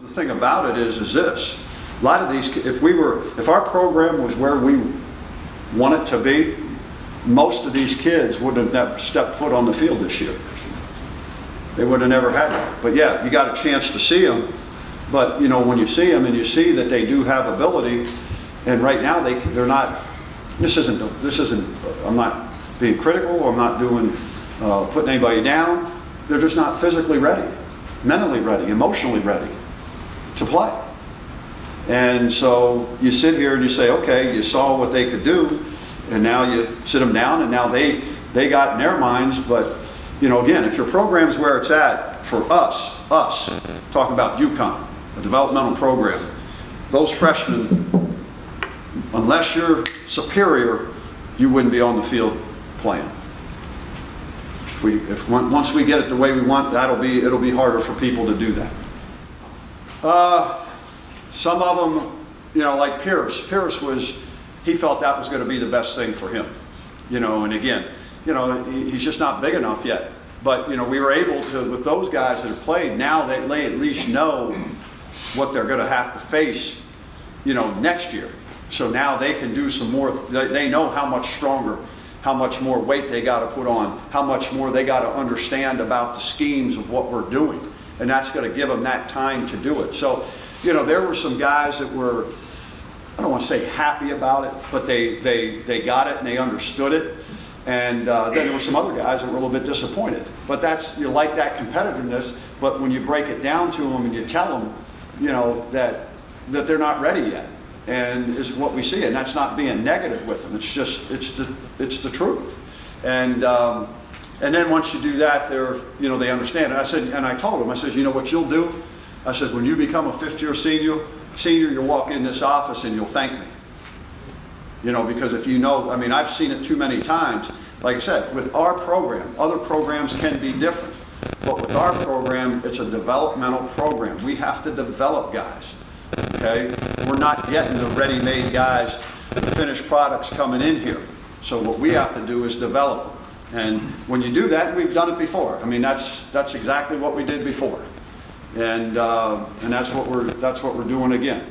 The thing about it is this: a lot of these, if our program was where we want it to be, most of these kids wouldn't have never stepped foot on the field this year. They would have never had it. But yeah, you got a chance to see them. But you know, when you see them and you see that they do have ability, and right now they're not. This isn't. I'm not being critical, or I'm not putting anybody down. They're just not physically ready, mentally ready, emotionally ready to play. And so you sit here and you say, okay, you saw what they could do, and now you sit them down, and now they got in their minds. But you know, again, if your program's where it's at for us talking about UConn, a developmental program, those freshmen, unless you're superior, you wouldn't be on the field playing. Once we get it the way we want, it'll be harder for people to do that. Some of them, you know, like Pierce he felt that was going to be the best thing for him, you know. And again, you know, he's just not big enough yet. But you know, we were able to, with those guys that have played, now they at least know what they're going to have to face, you know, next year. So now they can do some more. They know how much stronger, how much more weight they got to put on, how much more they got to understand about the schemes of what we're doing, and that's going to give them that time to do it. So, you know, there were some guys that were, I don't want to say happy about it, but they got it and they understood it. And then there were some other guys that were a little bit disappointed. But you like that competitiveness, but when you break it down to them and you tell them, you know, that they're not ready yet, and is what we see, and that's not being negative with them. It's just, it's the truth. And then once you do that, they understand. And I said, and I told them, I said, you know what you'll do? I said, when you become a fifth-year senior, you'll walk in this office and you'll thank me. You know, because if you know, I mean, I've seen it too many times. Like I said, with our program, other programs can be different. But with our program, it's a developmental program. We have to develop guys, okay? We're not getting the ready-made guys, the finished products coming in here. So what we have to do is develop them. And when you do that, we've done it before. I mean, that's exactly what we did before. And that's what we're doing again.